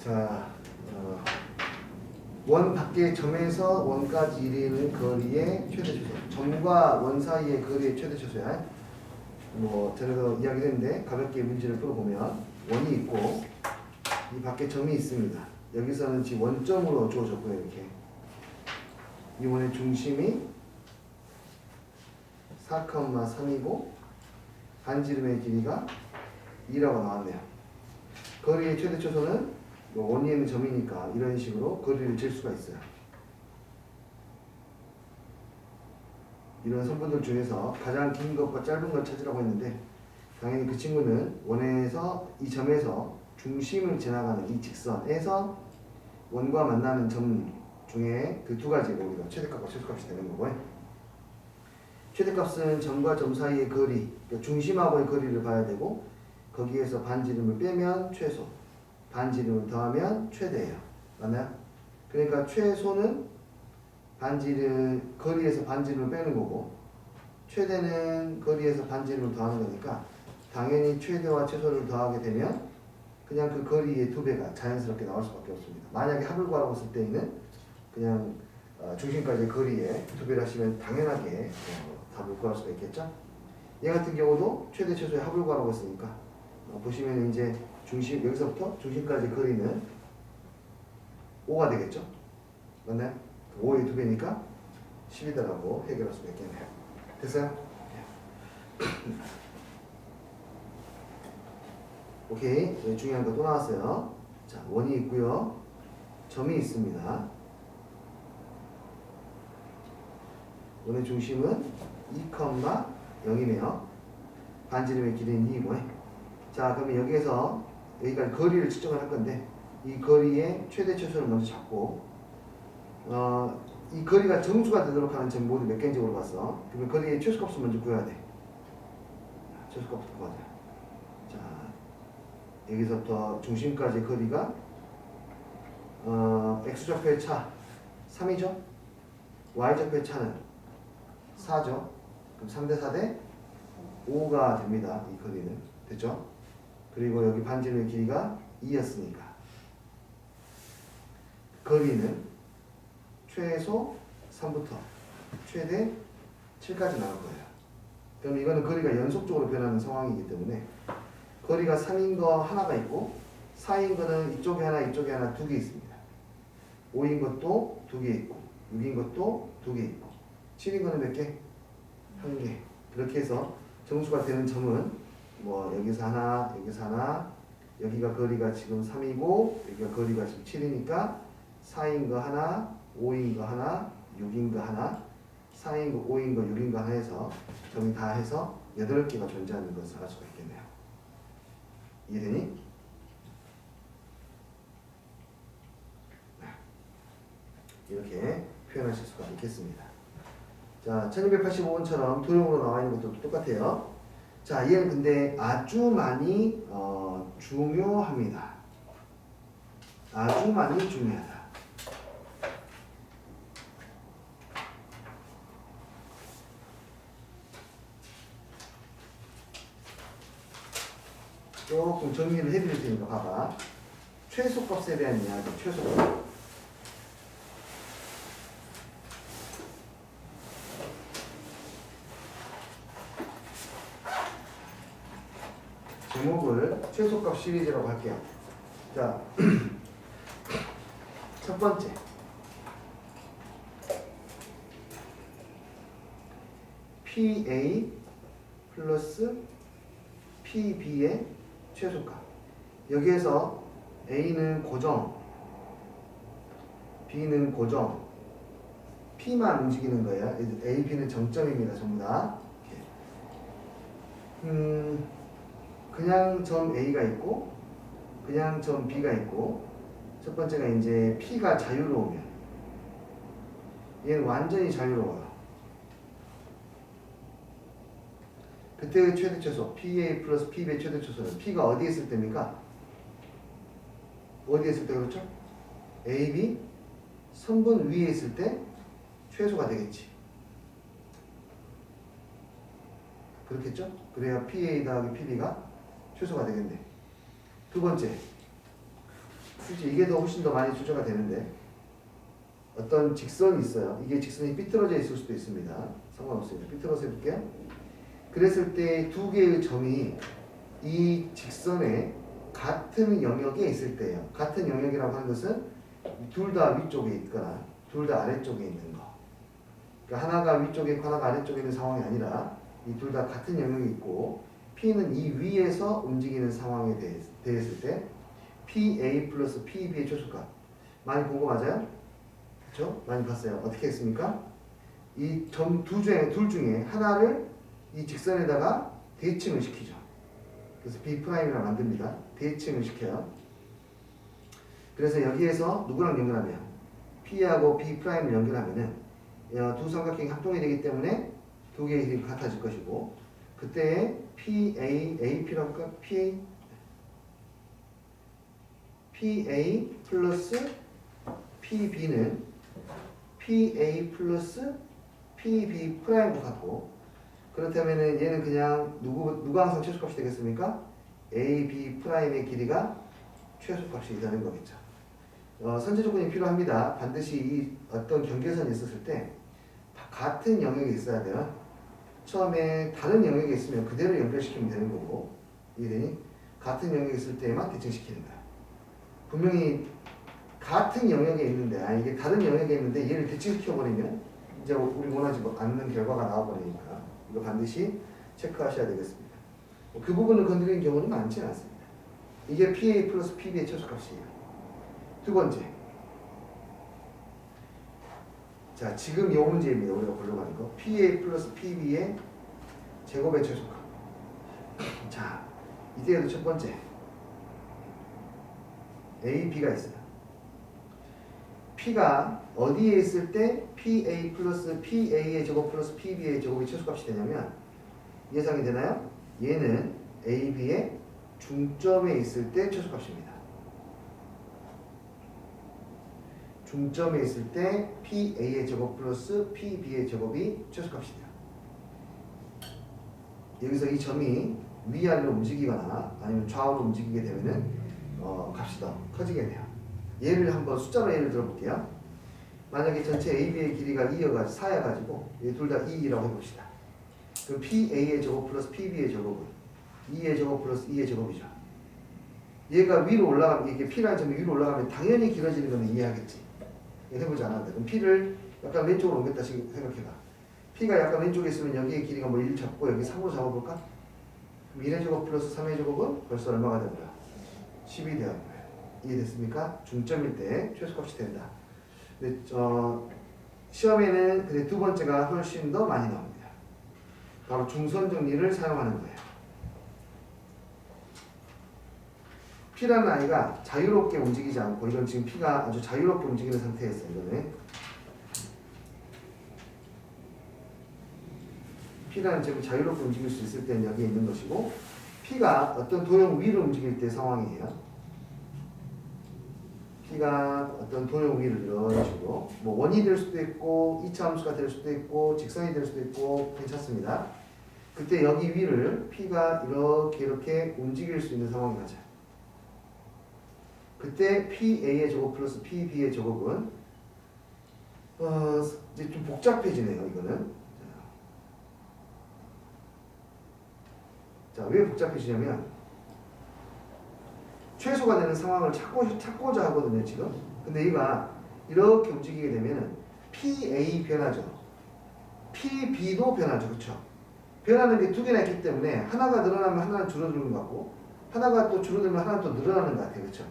자, 원 밖의 점에서 원까지 이르는 거리의 최대 최소. 점과 원 사이의 거리의 최대 최소야. 뭐 전에도 이야기했는데 가볍게 문제를 풀어보면 원이 있고 이 밖에 점이 있습니다. 여기서는 지금 원점으로 주어졌고요. 이렇게 이 원의 중심이 4,3이고 반지름의 길이가 2라고 나왔네요. 거리의 최대 최소는 원위에 있는 점이니까 이런 식으로 거리를 잴 수가 있어요. 이런 선분들 중에서 가장 긴 것과 짧은 걸 찾으라고 했는데 당연히 그 친구는 원에서 이 점에서 중심을 지나가는 이 직선에서 원과 만나는 점 중에 그 두 가지로 우리가 최대값과 최소값이 되는 거고요. 최대값은 점과 점 사이의 거리, 그러니까 중심하고의 거리를 봐야 되고 거기에서 반지름을 빼면 최소, 반지름을 더하면 최대예요. 맞나요? 그러니까 최소는 반지름, 거리에서 반지름을 빼는 거고 최대는 거리에서 반지름을 더하는 거니까 당연히 최대와 최소를 더하게 되면 그냥 그 거리의 2배가 자연스럽게 나올 수밖에 없습니다. 만약에 합을 구하라고 했을 때에는 그냥 중심까지의 거리에 2배를 하시면 당연하게 답을 구할 수가 있겠죠. 얘 같은 경우도 최대 최소의 합을 구하라고 했으니까 보시면 이제 중심, 여기서부터 중심까지 거리는 5가 되겠죠. 맞나요? 5의 2배니까 10이다라고 해결할 수가 있겠네요. 됐어요? 오케이. 네, 중요한 거 또 나왔어요. 자, 원이 있고요. 점이 있습니다. 원의 중심은 2,0이네요. 반지름의 길이는 2이고. 자, 그러면 여기에서 여기까지 거리를 측정을 할 건데 이 거리의 최대 최소를 먼저 잡고 이 거리가 정수가 되도록 하는 점 모두 몇 개인지 물어봤어. 그러면 거리의 최소값을 먼저 구해야 돼. 최소값부터 구하자. 자, 여기서부터 중심까지 거리가 x좌표의 차 3이죠. y좌표의 차는 4죠. 그럼 3대 4대 5가 됩니다. 이 거리는. 됐죠? 그리고 여기 반지름의 길이가 2였으니까 거리는 최소 3부터 최대 7까지 나올 거예요. 그럼 이거는 거리가 연속적으로 변하는 상황이기 때문에 거리가 3인 거 하나가 있고 4인 거는 이쪽에 하나 이쪽에 하나 2개 있습니다. 5인 것도 2개 있고 6인 것도 2개 있고 7인 거는 몇 개? 1개. 그렇게 해서 정수가 되는 점은 뭐 여기서 하나 여기서 하나 여기가 거리가 지금 3이고 여기가 거리가 지금 7이니까 4인 거 하나 5인 거 하나 6인 거 하나 4인 거 5인 거 6인 거 하나 해서 점이 다 해서 8개가 존재하는 것을 알 수가 있겠네요. 이해되니? 이렇게 표현하실 수가 있겠습니다. 자, 1285번처럼 도형으로 나와 있는 것도 똑같아요. 자, 얘는 근데 아주 많이 중요합니다. 아주 많이 중요하다. 조금 정리를 해드릴 테니까 봐봐. 최소값에 대한 이야기, 최소값. 제목을 최소값 시리즈라고 할게요. 자, 첫 번째. PA 플러스 PB의 최소값. 여기에서 A는 고정, B는 고정, P만 움직이는 거예요. A, B는 정점입니다. 전부 다. 그냥 점 A가 있고 그냥 점 B가 있고 첫 번째가 이제 P가 자유로우면 얘는 완전히 자유로워요. 그때의 최대 최소 PA 플러스 PB의 최대 최소는 P가 어디에 있을 때입니까? 어디에 있을 때 그렇죠? AB 선분 위에 있을 때 최소가 되겠지. 그렇겠죠? 그래야 PA 더하기 PB가 최소가 되겠네. 두 번째, 솔직히 이게 더 훨씬 더 많이 출제가 되는데 어떤 직선이 있어요. 이게 직선이 삐뚤어져 있을 수도 있습니다. 상관없습니다. 삐뚤어서 해볼게요. 그랬을 때 두 개의 점이 이 직선의 같은 영역에 있을 때예요. 같은 영역이라고 하는 것은 둘 다 위쪽에 있거나 둘 다 아래쪽에 있는 거. 그러니까 하나가 위쪽에 있고 하나가 아래쪽에 있는 상황이 아니라 이 둘 다 같은 영역이 있고 P는 이 위에서 움직이는 상황에 대했을 때 PA 플러스 PB의 최소값. 많이 본 거 맞아요? 그렇죠? 많이 봤어요. 어떻게 했습니까? 이 점 둘 중에 하나를 이 직선에다가 대칭을 시키죠. 그래서 B'이라 만듭니다. 대칭을 시켜요. 그래서 여기에서 누구랑 연결하면 P하고 B'을 연결하면은 두 삼각형이 합동이 되기 때문에 두 개의 길이가 같아질 것이고 그때 PA, AP라고 할까? PA 플러스 PB는 PA 플러스 PB 프라임과 같고 그렇다면은 얘는 그냥 누가 항상 최소값이 되겠습니까? AB 프라임의 길이가 최소값이 되는 거겠죠. 선제 조건이 필요합니다. 반드시 이 어떤 경계선이 있었을 때 같은 영역에 있어야 돼요. 처음에 다른 영역에 있으면 그대로 연결시키면 되는 거고 이해되니? 같은 영역에 있을 때만 대칭시키는 거야. 분명히 같은 영역에 있는데 이게 다른 영역에 있는데 얘를 대칭시켜버리면 이제 우리 원하지 않는 결과가 나와버리니까 이거 반드시 체크하셔야 되겠습니다. 그 부분을 건드리는 경우는 많지는 않습니다. 이게 PA 플러스 PB의 최소값이에요. 두 번째. 자, 지금 이 문제입니다. 우리가 보려고 하는 거. PA 플러스 PB의 제곱의 최소값. 자, 이때에도 첫 번째. A, B가 있어요. P가 어디에 있을 때 PA 플러스 PA의 제곱 플러스 PB의 제곱이 최소값이 되냐면 예상이 되나요? 얘는 AB의 중점에 있을 때 최소값입니다. 중점에 있을 때 PA의 제곱 플러스 PB의 제곱이 최소값이 돼요. 여기서 이 점이 위아래로 움직이거나 아니면 좌우로 움직이게 되면은 값이 더 커지게 돼요. 예를 한번 숫자로 예를 들어볼게요. 만약에 전체 AB의 길이가 4여가지고 둘 다 2라고 해봅시다. 그럼 PA의 제곱 플러스 PB의 제곱은 2의 제곱 플러스 2의 제곱이죠. 얘가 위로 올라가면 이게 P라는 점이 위로 올라가면 당연히 길어지는 건 이해하겠지. 해보지 않았는데 그럼 P를 약간 왼쪽으로 옮겼다 생각해봐. P가 약간 왼쪽에 있으면 여기의 길이가 뭐 1 잡고 여기 3으로 잡아볼까? 그럼 1의 제곱 플러스 3의 제곱은 벌써 얼마가 된 거야? 10이 되는 거예요. 이해됐습니까? 중점일 때 최소값이 된다. 근데 시험에는 근데 두 번째가 훨씬 더 많이 나옵니다. 바로 중선 정리를 사용하는 거예요. P라는 아이가 자유롭게 움직이지 않고 이건 지금 P가 아주 자유롭게 움직이는 상태였어요. 이거는 P라는 점이 자유롭게 움직일 수 있을 때는 여기에 있는 것이고 P가 어떤 도형 위로 움직일 때 상황이에요. P가 어떤 도형 위를 이런 식으로 뭐 원이 될 수도 있고 2차 함수가 될 수도 있고 직선이 될 수도 있고 괜찮습니다. 그때 여기 위를 P가 이렇게 움직일 수 있는 상황이 맞아요. 그때 PA의 제곱 플러스 PB의 제곱은 이제 좀 복잡해지네요. 이거는 자, 왜 복잡해지냐면 최소가 되는 상황을 찾고자 하거든요, 지금. 근데 얘가 이렇게 움직이게 되면은 PA 변하죠. PB도 변하죠, 그렇죠? 변하는 게 두 개나 있기 때문에 하나가 늘어나면 하나는 줄어드는 것 같고 하나가 또 줄어들면 하나는 또 늘어나는 것 같아요, 그렇죠?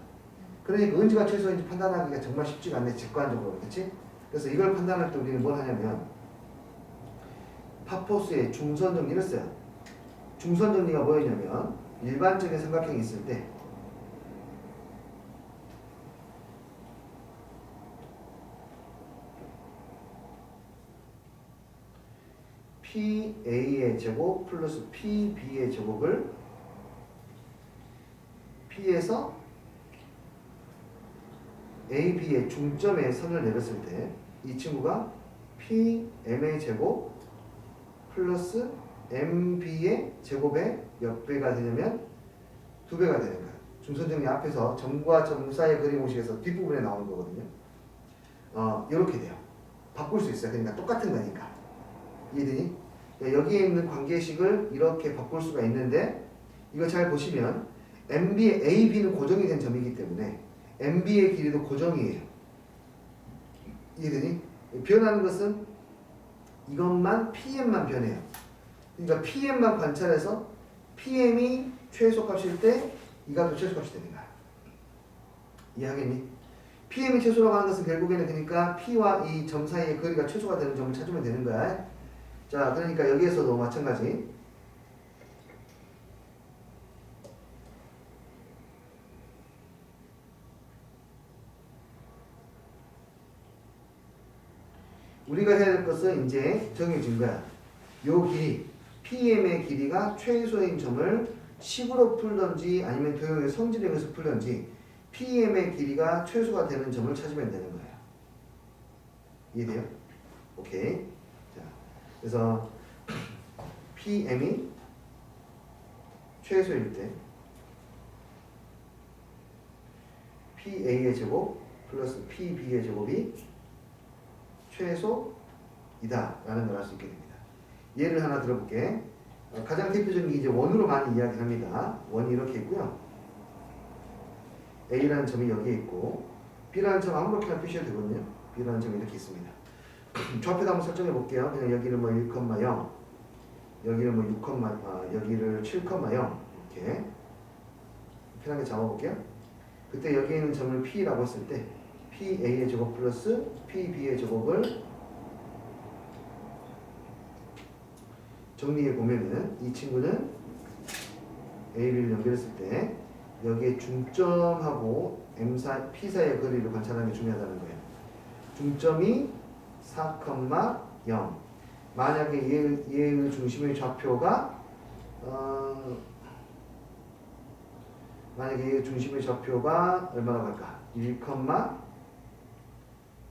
그러니까 언제가 최소인지 판단하기가 정말 쉽지가 않네, 직관적으로, 그렇지? 그래서 이걸 판단할 때 우리는 뭘 하냐면 파포스의 중선 정리를 써요. 중선 정리가 뭐였냐면 일반적인 삼각형이 있을 때 PA의 제곱 플러스 PB의 제곱을 P에서 AB의 중점에 선을 내렸을 때 이 친구가 PM의 제곱 플러스 MB의 제곱의 몇 배가 되냐면 2배가 되는 거예요. 중선정리 앞에서 점과 점 사이의 거리 공식에서 뒷부분에 나오는 거거든요. 이렇게 돼요. 바꿀 수 있어요. 그러니까 똑같은 거니까. 이해되니? 여기에 있는 관계식을 이렇게 바꿀 수가 있는데 이거 잘 보시면 MB의 AB는 고정이 된 점이기 때문에 MB의 길이도 고정이에요. 이해되니? 변하는 것은 이것만 PM만 변해요. 그러니까 PM만 관찰해서 PM이 최소값일 때 이 값도 최소값이 되는 거야. 이해하겠니? PM이 최소라고 하는 것은 결국에는 그러니까 P와 이 점 사이의 거리가 최소가 되는 점을 찾으면 되는 거야. 자, 그러니까 여기에서도 마찬가지. 우리가 해야 될 것은 이제 정해진 거야. 요 길이, PM의 길이가 최소인 점을 식으로 풀던지 아니면 도형의 성질형에서 풀던지 PM의 길이가 최소가 되는 점을 찾으면 되는 거예요. 이해돼요? 오케이. 자, 그래서 PM이 최소일 때 PA의 제곱 플러스 PB의 제곱이 최소이다 라는 걸 알 수 있게 됩니다. 예를 하나 들어볼게. 가장 대표적인 게 이제 원으로 많이 이야기를 합니다. 원이 이렇게 있고요. A라는 점이 여기에 있고 B라는 점 아무렇게나 표시해도 되거든요. B라는 점이 이렇게 있습니다. 좌표도 한번 설정해 볼게요. 그냥 여기를 뭐 1,0 여기를 뭐 6, 여기를 7,0 이렇게 편하게 잡아볼게요. 그때 여기에 있는 점을 P라고 했을 때 PA의 제곱 플러스 PB의 제곱을 정리해 보면은 이 친구는 A를 연결했을 때 여기에 중점하고 P 사이의 거리를 관찰하는 게 중요하다는 거예요. 중점이 4,0. 만약에 얘의 중심의 좌표가 만약에 얘의 중심의 좌표가 얼마나 갈까? 1,5,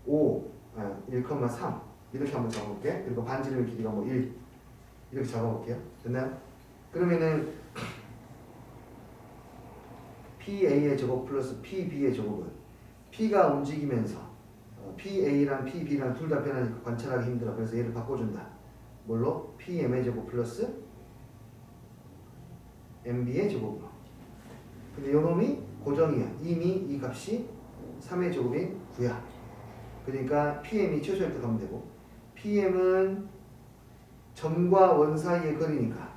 1,3 이렇게 한번 잡아볼게. 그리고 반지름의 길이가 뭐 1 이렇게 잡아볼게요. 됐나요? 그러면은 PA의 제곱 플러스 PB의 제곱은 P가 움직이면서 PA랑 PB랑 둘 다 변하니까 관찰하기 힘들어. 그래서 얘를 바꿔준다. 뭘로? PM의 제곱 플러스 MB의 제곱으로. 근데 요 놈이 고정이야. 이미 이 값이 3의 제곱인 9야. 그러니까 PM이 최소일 때 가면 되고 PM은 점과 원 사이의 거리니까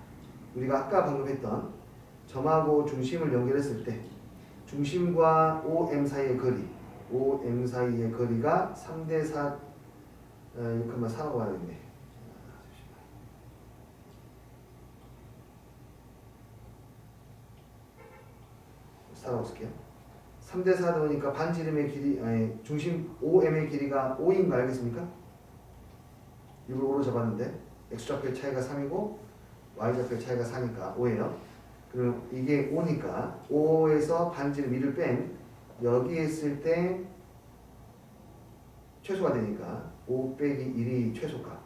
우리가 아까 방금 했던 점하고 중심을 연결했을 때 중심과 OM 사이의 거리 OM 사이의 거리가 3대4 6,4라고 하겠네. 4라고 쓸게요. 3대4 넣으니까 반지름의 길이 중심 OM의 길이가 5인 거 알겠습니까? 이걸 5로 잡았는데 X좌표의 차이가 3이고 Y좌표의 차이가 4니까 5예요. 그럼 이게 5니까 5에서 반지름 1을 뺀 여기에 있을 때 최소가 되니까 5 빼기 1이 최소값.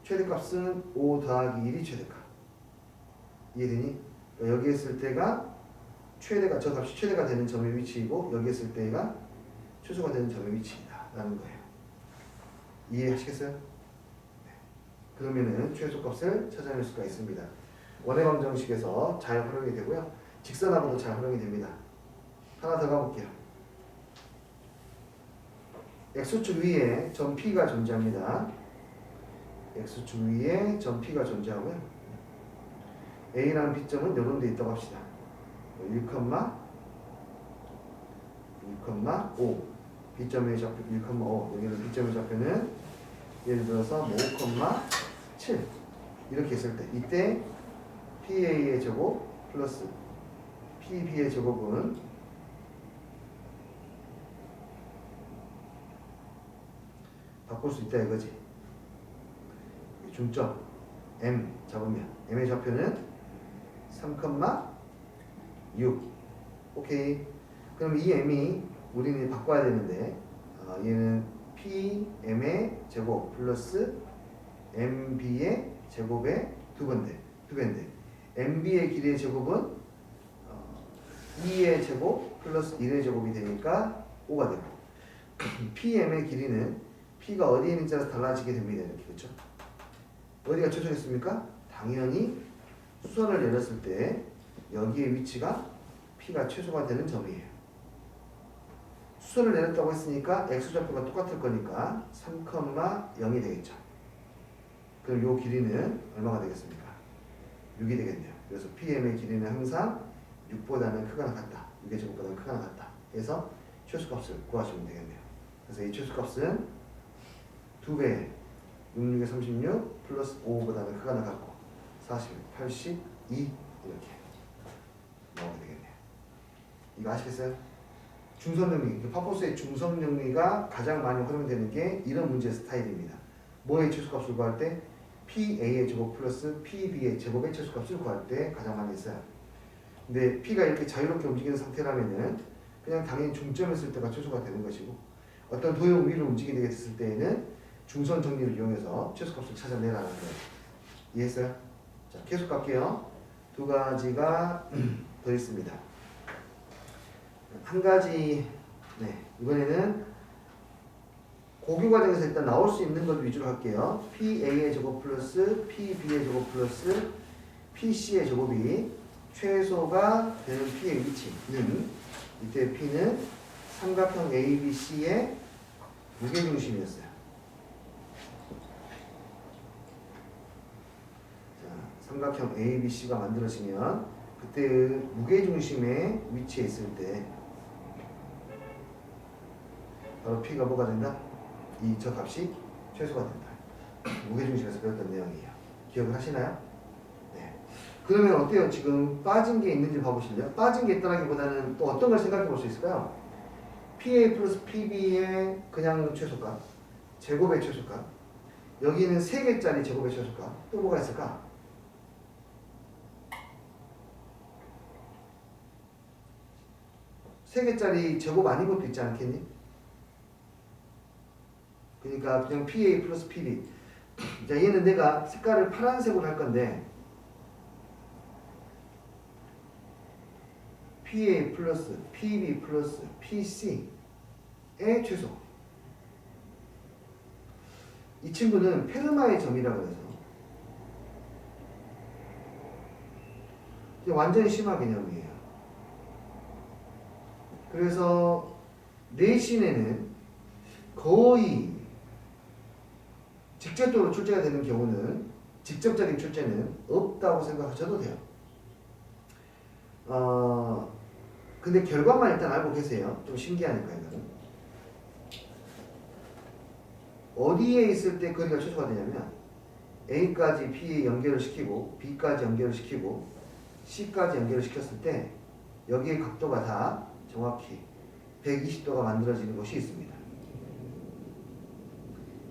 최대값은 5 더하기 1이 최대값. 이해되니? 여기 있을 때가 최대가 저 값이 최대가 되는 점의 위치이고 여기 있을 때가 최소가 되는 점의 위치이다 라는 거예요. 이해하시겠어요? 그러면은 최소값을 찾아낼 수가 있습니다. 원의 방정식에서 잘 활용이 되고요. 직선하고도 잘 활용이 됩니다. 하나 더 가볼게요. X축 위에 점 P가 존재합니다. X축 위에 점 P가 존재하고요. A라는 B점은 이런 데 있다고 합시다. 1,5 B점의 좌표 1,5 여기는 B점의 좌표는 예를 들어서 5,7 이렇게 했을 때 이때 PA의 제곱 플러스 PB의 제곱은 바꿀 수 있다 이거지. 중점 M 잡으면 M의 좌표는 3,6 오케이. 그럼 이 M이 우리는 바꿔야 되는데 얘는 PM의 제곱 플러스 MB의 제곱의 두 배인데 MB의 길이의 제곱은 2의 제곱 플러스 1의 제곱이 되니까 5가 되고 PM의 길이는 P가 어디에 있는지 따라서 달라지게 됩니다. 이렇게 그렇죠? 어디가 최소겠습니까? 당연히 수선을 내렸을 때 여기의 위치가 P가 최소가 되는 점이에요. 수선을 내렸다고 했으니까 X좌표가 똑같을 거니까 3,0이 되겠죠. 그럼 요 길이는 얼마가 되겠습니까? 6이 되겠네요. 그래서 PM의 길이는 항상 6보다는 크거나 같다. 6의 제곱보다는 크거나 같다. 그래서 최소값을 구하시면 되겠네요. 그래서 이 최소값은 2배 6, 6에 36 플러스 5보다는 크거나 같고 40, 82 이렇게 나오게 되겠네요. 이거 아시겠어요? 중선정리, 파포스의 중선정리가 가장 많이 활용되는 게 이런 문제 스타일입니다. 뭐의 최소값을 구할 때? PA의 제곱 플러스 PB의 제곱의 최소값을 구할 때 가장 많이 써요. 근데 P가 이렇게 자유롭게 움직이는 상태라면은 그냥 당연히 중점을 쓸 때가 최소가 되는 것이고 어떤 도형 위를 움직이게 됐을 때에는 중선 정리를 이용해서 최소값을 찾아내라는 거예요. 이해했어요? 자, 계속 갈게요. 두 가지가 더 있습니다. 한 가지, 이번에는 고교 과정에서 일단 나올 수 있는 것 위주로 할게요. PA의 제곱 플러스 PB의 제곱 플러스 PC의 제곱이 최소가 되는 P의 위치는 이때 P는 삼각형 ABC의 무게중심이었어요. 자, 삼각형 ABC가 만들어지면 그때 무게중심의 위치에 있을 때 바로 P가 뭐가 된다? 저 값이 최소가 된다. 무게중심에서 배웠던 내용이에요. 기억을 하시나요? 네. 그러면 어때요? 지금 빠진 게 있는지 봐보실래요? 빠진 게 있다기보다는 또 어떤 걸 생각해 볼 수 있을까요? PA 플러스 PB의 그냥 최소값, 제곱의 최소값, 여기는 3개짜리 제곱의 최소값, 또 뭐가 있을까? 세 개짜리 제곱 아닌 것도 있지 않겠니? 그러니까 그냥 PA 플러스 PB. 자, 얘는 내가 색깔을 파란색으로 할 건데 PA 플러스 PB 플러스 PC의 최소. 이 친구는 페르마의 점이라고 해서 완전히 심화 개념이에요. 그래서 내신에는 거의 직접적으로 출제가 되는 경우는 직접적인 출제는 없다고 생각하셔도 돼요. 근데 결과만 일단 알고 계세요. 좀 신기하니까 이거는. 어디에 있을 때 거리가 최소가 되냐면 A까지 B에 연결을 시키고 B까지 연결을 시키고 C까지 연결을 시켰을 때 여기의 각도가 다 정확히 120도가 만들어지는 곳이 있습니다.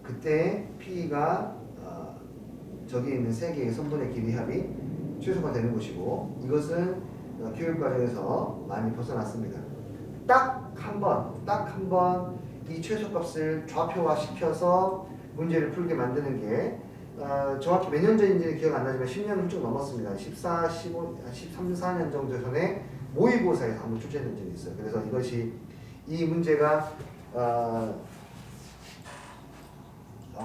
그때 P가 저기 있는 세 개의 선분의 길이 합이 최소가 되는 곳이고 이것은 교육과정에서 많이 벗어났습니다. 딱 한 번 이 최소값을 좌표화 시켜서 문제를 풀게 만드는 게 정확히 몇 년 전인지는 기억 안 나지만 10년 훌쩍 넘었습니다. 13, 14년 정도 전에 모의고사에서 한번 출제된 적이 있어요. 그래서 이것이 이 문제가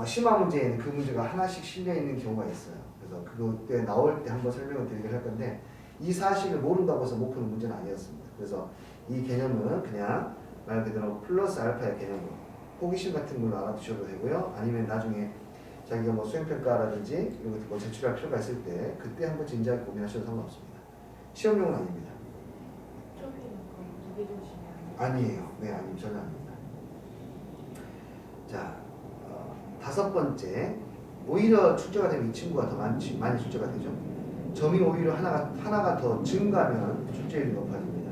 심화 문제에는 그 문제가 하나씩 실려 있는 경우가 있어요. 그래서 그때 나올 때 한번 설명을 드리긴 할 건데 이 사실을 모른다고 해서 못 푸는 문제는 아니었습니다. 그래서 이 개념은 그냥 말 그대로 플러스 알파의 개념으로 호기심 같은 걸로 알아두셔도 되고요. 아니면 나중에 자기가 뭐 수행평가라든지 이런 것들 뭐 제출할 필요가 있을 때 그때 한번 진지하게 고민하셔도 상관없습니다. 시험용은 아닙니다. 아니에요. 네, 아니면 전혀 아닙니다. 자, 5번째. 오히려 출제가 되면 이 친구가 더 많이 출제가 되죠. 점이 오히려 하나가 더 증가하면 출제율이 높아집니다.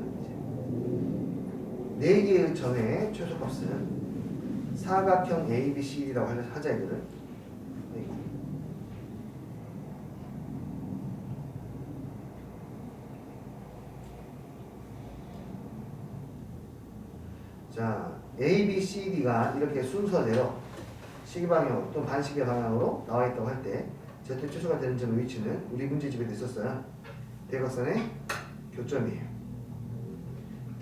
4개의 점의 최소값은 사각형 ABC라고 하자 이거를. 자, ABCD가 이렇게 순서대로 시계방향 또는 반시계 방향으로 나와 있다고 할 때 절대 최소가 되는 점의 위치는 우리 문제집에도 있었어요. 대각선의 교점이에요.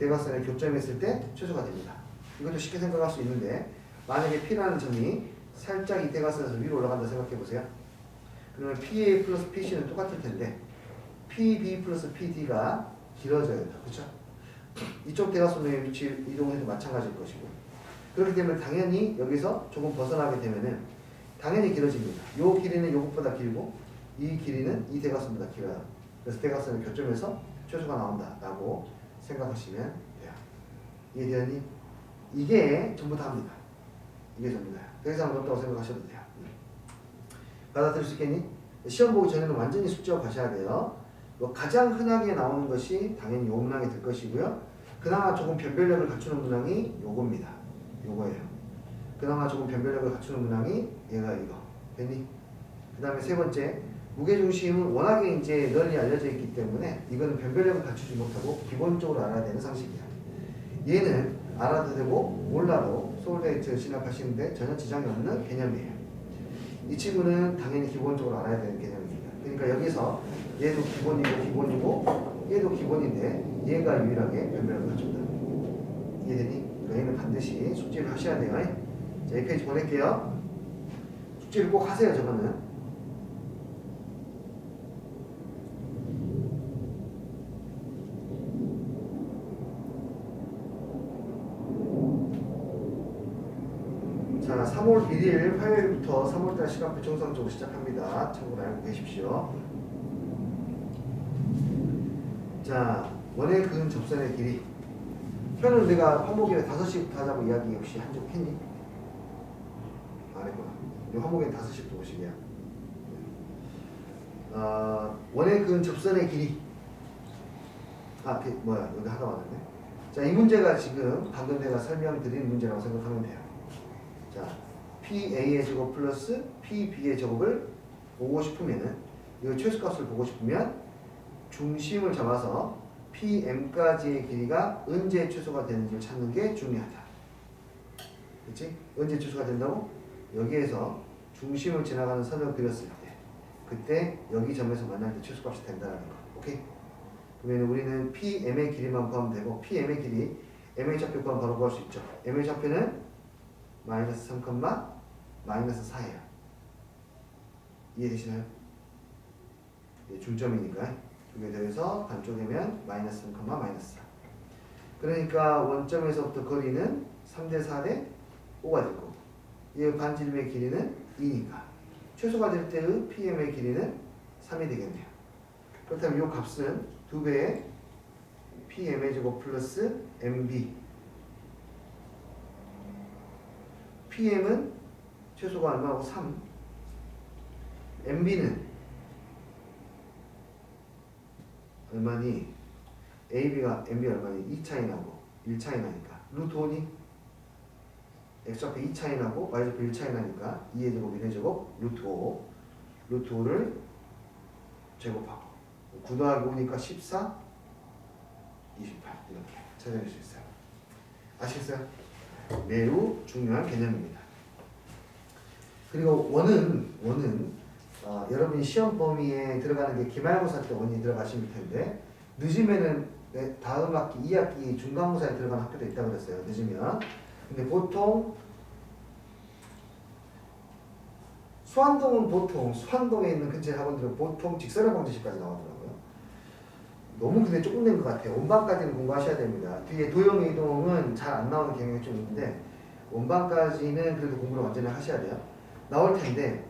대각선에 교점했을 때 최소가 됩니다. 이것도 쉽게 생각할 수 있는데 만약에 P라는 점이 살짝 이 대각선에서 위로 올라간다 생각해 보세요. 그러면 PA 플러스 PC는 똑같을 텐데 PB 플러스 PD가 길어져야 된다. 그렇죠? 이쪽 대각선의 위치 이동해도 마찬가지일 것이고 그렇기 때문에 당연히 여기서 조금 벗어나게 되면은 당연히 길어집니다. 요 길이는 요것보다 길고 이 길이는 이 대각선보다 길어요. 그래서 대각선의 교점에서 최소가 나온다라고 생각하시면 돼요. 이해되니? 이게 전부 다입니다. 이게 전부 다야. 더 이상 어렵다고 생각하셔도 돼요. 받아들일 수 있겠니? 시험 보기 전에는 완전히 숙제하고 가셔야 돼요. 가장 흔하게 나오는 것이 당연히 요 문항이 될 것이고요. 그나마 조금 변별력을 갖추는 문항이 요겁니다. 요거예요. 그나마 조금 변별력을 갖추는 문항이 얘가 이거. 됐니? 그 다음에 세 번째, 무게중심은 워낙에 이제 널리 알려져 있기 때문에 이거는 변별력을 갖추지 못하고 기본적으로 알아야 되는 상식이야. 얘는 알아도 되고 몰라도 서울대학교 진학하시는데 전혀 지장이 없는 개념이에요. 이 친구는 당연히 기본적으로 알아야 되는 개념입니다. 그러니까 여기서 얘도 기본이고 얘도 기본인데 얘가 유일하게 변별력을 갖춘다. 이해되니? 그러니까 얘는 반드시 숙제를 하셔야 돼요. 자, 이 페이지 보낼게요. 숙제를 꼭 하세요. 저거는. 자, 3월 1일 화요일부터 3월달 시간표 정상적으로 시작합니다. 참고로 알고 계십시오. 자, 원의 그은 접선의 길이. 현은 내가 화목일에 5시부터 하자고 이야기 혹시 한 적 했니? 안 했구나. 이 화목일에 5시부터 오시게요. 원의 그은 접선의 길이. 여기 하다 왔는데. 자, 이 문제가 지금 방금 내가 설명드린 문제라고 생각하면 돼요. 자, PA의 제곱 플러스 PB의 제곱을 보고 싶으면은, 이거 최소값을 보고 싶으면 중심을 잡아서 PM까지의 길이가 언제 최소가 되는지를 찾는 게 중요하다. 그치? 언제 최소가 된다고? 여기에서 중심을 지나가는 선을 그렸을 때, 그때 여기 점에서 만날 때 최소값이 된다는 거. 오케이? 그러면 우리는 PM의 길이만 구하면 되고, PM의 길이, M의 좌표 구하면 바로 구할 수 있죠. M의 좌표는 마이너스 3, 마이너스 4예요. 이해되시나요? 중점이니까 두 개 더해서 반쪽이면 마이너스 3, 마이너스 4. 그러니까 원점에서부터 거리는 3대 4대 5가 되고 이 반지름의 길이는 2니까 최소가 될 때의 PM의 길이는 3이 되겠네요. 그렇다면 이 값은 2배의 PM의 제곱 플러스 MB. PM은 최소가 얼마고 3. MB는 얼마니? AB가 MB 얼마니? 2 차이 나고 1 차이 나니까 루트 5니? X좌표 2 차이 나고 Y좌표 1 차이 나니까 2의 제곱 1의 제곱 루트 5. 루트 5를 제곱하고 9 더하기 5니까 14, 28 이렇게 찾아낼 수 있어요. 아시겠어요? 매우 중요한 개념입니다. 그리고 원은 여러분이 시험 범위에 들어가는 게 기말고사 때 원이 들어가실 텐데 늦으면은 다음 학기 2학기 중간고사에 들어가는 학교도 있다고 그랬어요. 늦으면. 근데 보통 수안동에 있는 근처 학원들은 보통 직선의 방정식까지 나오더라고요. 너무 근데 조금 된 것 같아요. 원방까지는 공부하셔야 됩니다. 뒤에 도형의 이동은 잘 안 나오는 경향이 좀 있는데 원방까지는 그래도 공부를 완전히 하셔야 돼요. 나올 텐데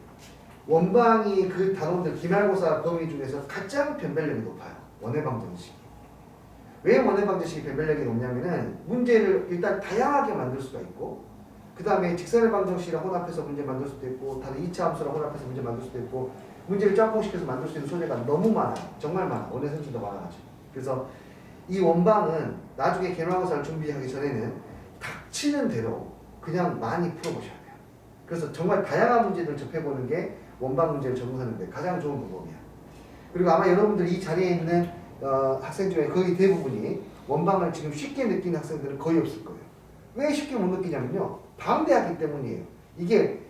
원방이 그 단원들 기말고사 범위 중에서 가장 변별력이 높아요. 원의 방정식. 왜 원의 방정식이 변별력이 높냐면은 문제를 일단 다양하게 만들 수가 있고 그 다음에 직선의 방정식이랑 혼합해서 문제 만들 수도 있고 다른 2차 함수랑 혼합해서 문제 만들 수도 있고 문제를 짬뽕시켜서 만들 수 있는 소재가 너무 많아요. 정말 많아. 원의 선수도 많아가지고. 그래서 이 원방은 나중에 기말고사를 준비하기 전에는 닥치는 대로 그냥 많이 풀어보셔야 돼요. 그래서 정말 다양한 문제들을 접해보는 게 원방 문제를 적응하는 데 가장 좋은 방법이야. 그리고 아마 여러분들이 이 자리에 있는 학생 중에 거의 대부분이 원방을 지금 쉽게 느끼는 학생들은 거의 없을 거예요. 왜 쉽게 못 느끼냐면요. 방대하기 때문이에요. 이게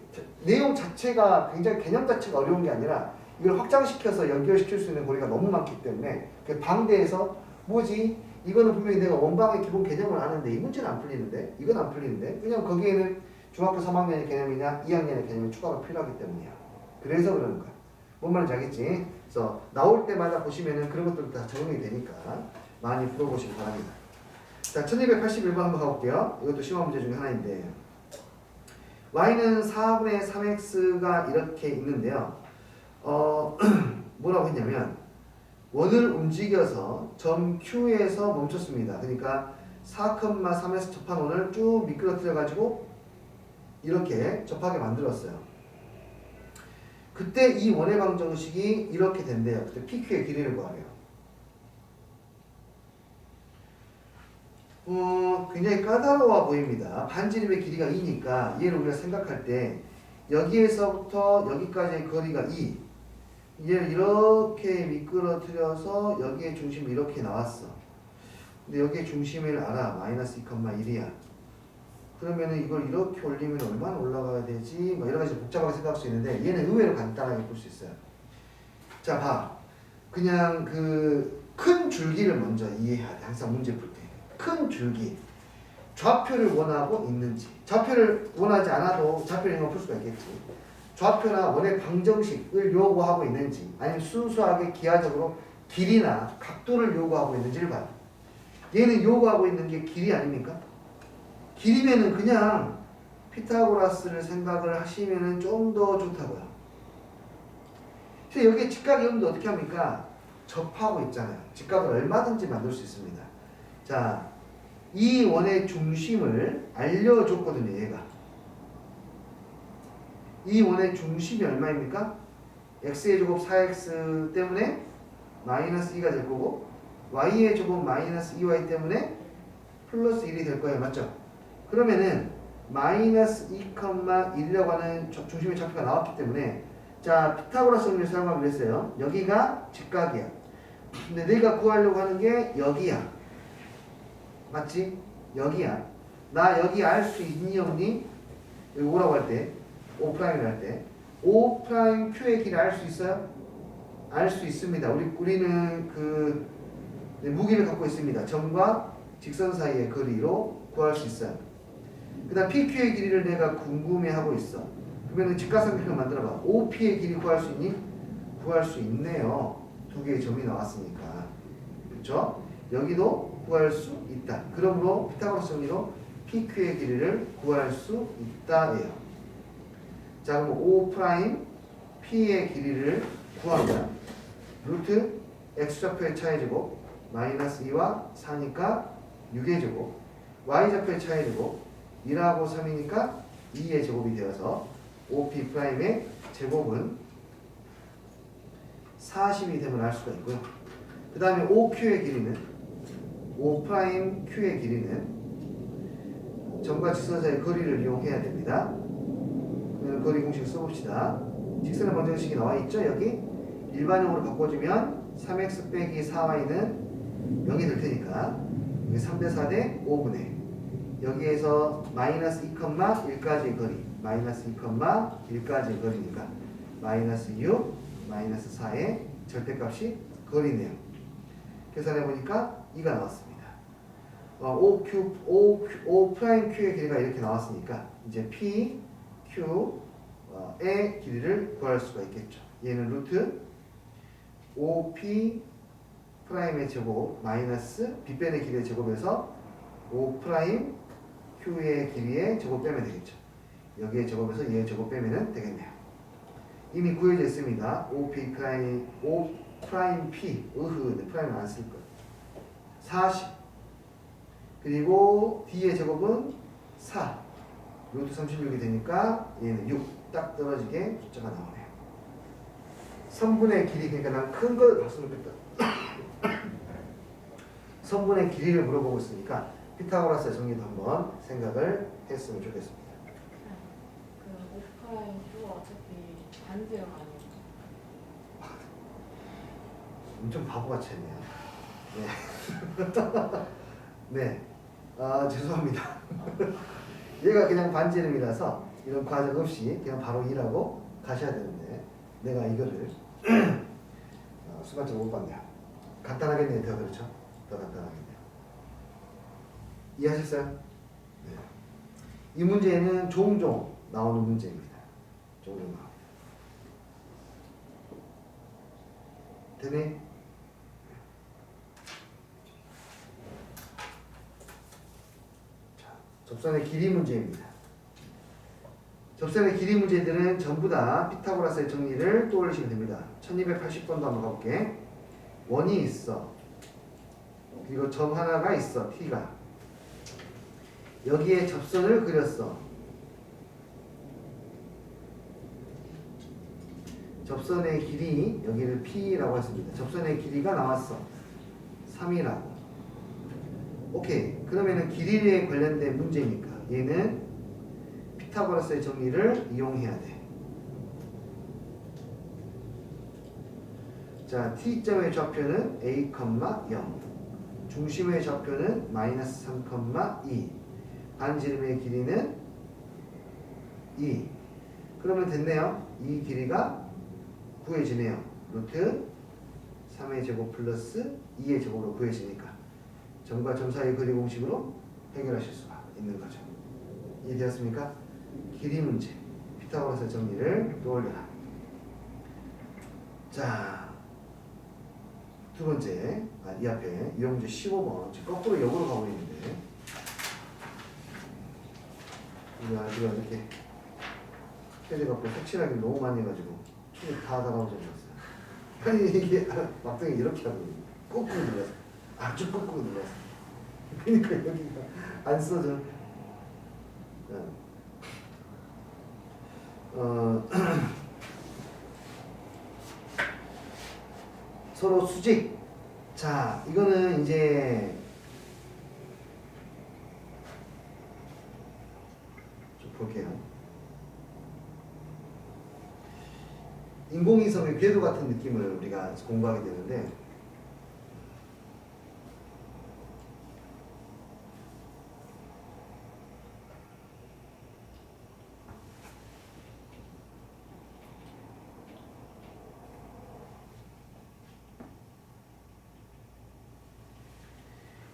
내용 자체가 굉장히 개념 자체가 어려운 게 아니라 이걸 확장시켜서 연결시킬 수 있는 고리가 너무 많기 때문에 방대해서 뭐지? 이거는 분명히 내가 원방의 기본 개념을 아는데 이 문제는 안 풀리는데 이건 안 풀리는데 왜냐면 거기에는 중학교 3학년의 개념이나 2학년의 개념이 추가가 필요하기 때문이야. 그래서 그러는 거야. 뭔 말인지 알겠지? 그래서 나올 때마다 보시면은 그런 것들도 다 적용이 되니까 많이 풀어보시기 바랍니다. 자, 1281번 한번 가볼게요. 이것도 시험 문제 중에 하나인데 y는 4분의 3x가 이렇게 있는데요. 뭐라고 했냐면 원을 움직여서 점 Q에서 멈췄습니다. 그러니까 4,3에서 접한 원을 쭉 미끄러뜨려 가지고 이렇게 접하게 만들었어요. 그때 이 원의 방정식이 이렇게 된대요. 그때 PQ의 길이를 구하래요. 굉장히 까다로워 보입니다. 반지름의 길이가 2니까 얘를 우리가 생각할 때 여기에서부터 여기까지의 거리가 2. 얘를 이렇게 미끄러뜨려서 여기에 중심이 이렇게 나왔어. 근데 여기에 중심을 알아. 마이너스 2,1이야. 그러면은 이걸 이렇게 올리면 얼마나 올라가야 되지? 뭐 여러 가지 복잡하게 생각할 수 있는데 얘는 의외로 간단하게 볼 수 있어요. 자, 봐. 그냥 그 큰 줄기를 먼저 이해해야 돼. 항상 문제 풀 때. 큰 줄기. 좌표를 원하고 있는지. 좌표를 원하지 않아도 좌표를 이런 거 풀 수가 있겠지. 좌표나 원의 방정식을 요구하고 있는지 아니면 순수하게 기하적으로 길이나 각도를 요구하고 있는지를 봐요. 얘는 요구하고 있는 게 길이 아닙니까? 길이면은 그냥 피타고라스를 생각을 하시면은 좀 더 좋다고요. 근데 여기에 직각이 없는데 어떻게 합니까? 접하고 있잖아요. 직각을 얼마든지 만들 수 있습니다. 자, 이 원의 중심을 알려줬거든요, 얘가. 이 원의 중심이 얼마입니까? x의 제곱 4x 때문에 마이너스 2가 될 거고 y의 제곱 마이너스 2y 때문에 플러스 1이 될 거예요. 맞죠? 그러면은 마이너스 2,1이라고 하는 중심의 좌표가 나왔기 때문에 자, 피타고라스 정리를 사용하기로 했어요. 여기가 직각이야. 근데 내가 구하려고 하는 게 여기야. 맞지? 여기야. 나 여기 알 수 있니 없니? 여기 오라고 할 때 O'를 할 때 O'Q의 길을 알 수 있어요? 알 수 있습니다. 우리는 그 무기를 갖고 있습니다. 점과 직선 사이의 거리로 구할 수 있어요. 그 다음 PQ의 길이를 내가 궁금해하고 있어. 그러면 직각삼각형을 만들어봐. OP의 길이 구할 수 있니? 구할 수 있네요. 두 개의 점이 나왔으니까. 그렇죠? 여기도 구할 수 있다. 그러므로 피타고라스 정리로 PQ의 길이를 구할 수 있다예요. 자, 그럼 O' P의 길이를 구하면 루트 X좌표의 차의 제곱 마이너스 2와 4니까 6의 제곱 Y좌표의 차의 제곱 1하고 3이니까 2의 제곱이 되어서 OP'의 제곱은 40이 됨을 알 수가 있고요. 그 다음에 OQ의 길이는 O'Q의 길이는 점과 직선 사이의 거리를 이용해야 됩니다. 그러면 거리 공식 써봅시다. 직선의 방정식이 나와 있죠? 여기 일반형으로 바꿔주면 3x 빼기 4y는 0이 될 테니까 여기 3대 4대 5분의 여기에서 마이너스 2,1까지의 거리 마이너스 2,1까지의 거리니까 마이너스 6 마이너스 4의 절대값이 거리네요. 계산해보니까 2가 나왔습니다. O'Q의 길이가 이렇게 나왔으니까 이제 P, Q의 길이를 구할 수가 있겠죠. 얘는 루트 OP'의 제곱 마이너스 B변의 길이의 제곱에서 O'Q의 길이의 제곱 빼면 되겠죠. 여기에 제곱에서 얘의 제곱 빼면 되겠네요. 이미 구해져 있습니다. OP P 프라임은 안 쓸 거예요. 40 그리고 D의 제곱은 4 루트 36이 되니까 얘는 6 딱 떨어지게 숫자가 나오네요. 3분의 길이 그러니까 난 큰 걸 봤으면 좋겠다. 선분의 길이를 물어보고 있으니까 피타고라스의 정리도 한번 생각을 했으면 좋겠습니다. 그 오프라인도 어차피 반지름 아니에요? 엄청 바보같이 했네요. 네. 네. 아, 죄송합니다. 얘가 그냥 반지름이라서 이런 과정 없이 그냥 바로 일하고 가셔야 되는데 내가 이거를 순간적으로 못 봤네요. 간단하겠네요. 더 그렇죠? 더 간단하겠네요. 이해하셨어요? 네. 이 문제는 종종 나오는 문제입니다. 종종 나옵니다. 되네? 자, 접선의 길이 문제입니다. 접선의 길이 문제들은 전부 다 피타고라스의 정리를 떠올리시면 됩니다. 1280번도 한번 가볼게. 원이 있어. 그리고 점 하나가 있어. T가. 여기에 접선을 그렸어. 접선의 길이 여기를 P라고 했습니다. 접선의 길이가 나왔어. 3이라고. 오케이. 그러면은 길이에 관련된 문제니까 얘는 피타고라스의 정리를 이용해야 돼. 자, T점의 좌표는 A, 0. 중심의 좌표는 마이너스 3, 2. 반지름의 길이는 2. 그러면 됐네요. 이 길이가 구해지네요. 루트 3의 제곱 플러스 2의 제곱으로 구해지니까 점과 점 사이 거리 공식으로 해결하실 수가 있는 거죠. 이해되었습니까? 길이 문제. 피타고라스 정리를 떠올려라. 자, 두 번째. 이 앞에 이 문제 15번. 지금 거꾸로 역으로 가고 있는데 우리가 이렇게 패드 갖고 색칠하기 너무 많이 해가지고 손이 다 달아오지 않았어요. 아니 이게 막둥이 이렇게 하고 거꾸로 눌러서 아주 거꾸로 눌러서 그러니까 여기가 안 써져. 서로 수직. 자, 이거는 이제 좀 볼게요. 인공위성의 궤도 같은 느낌을 우리가 공부하게 되는데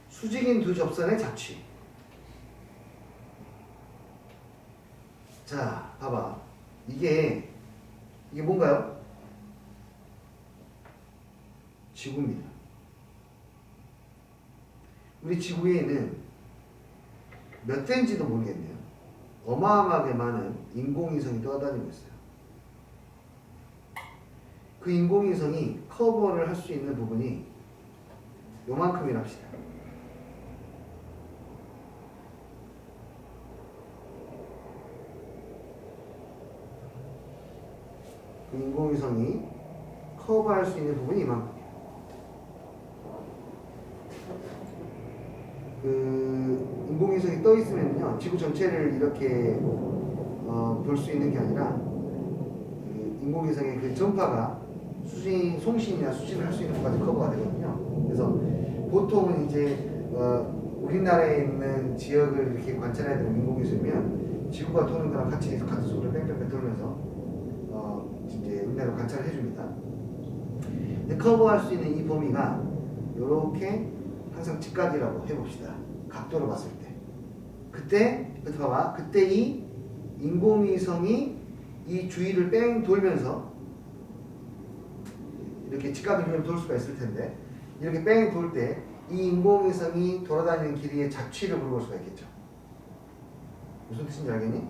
수직인 두 접선의 자취. 자, 봐봐. 이게 뭔가요? 지구입니다. 우리 지구에는 몇 대인지도 모르겠네요. 어마어마하게 많은 인공위성이 떠다니고 있어요. 그 인공위성이 커버를 할 수 있는 부분이 요만큼이랍시다. 그 인공위성이 커버할 수 있는 부분이 이만큼이에요. 그 인공위성이 떠 있으면요, 지구 전체를 이렇게 볼 수 있는 게 아니라 그 인공위성의 그 전파가 송신이나 수신을 할 수 있는 것까지 커버가 되거든요. 그래서 보통은 이제 우리나라에 있는 지역을 이렇게 관찰해야 되는 인공위성이면 지구가 도는 거랑 같은 속도로 뺑뺑뺑 돌면서 이제 우리나라 관찰을 해줍니다. 근데 커버할 수 있는 이 범위가 이렇게 항상 직각이라고 해봅시다. 각도로 봤을 때. 그때 봐봐. 그때 이 인공위성이 이 주위를 뺑 돌면서 이렇게 직각이면 돌 수가 있을 텐데 이렇게 뺑 돌 때 이 인공위성이 돌아다니는 길이의 자취를 물어볼 수가 있겠죠. 무슨 뜻인지 알겠니?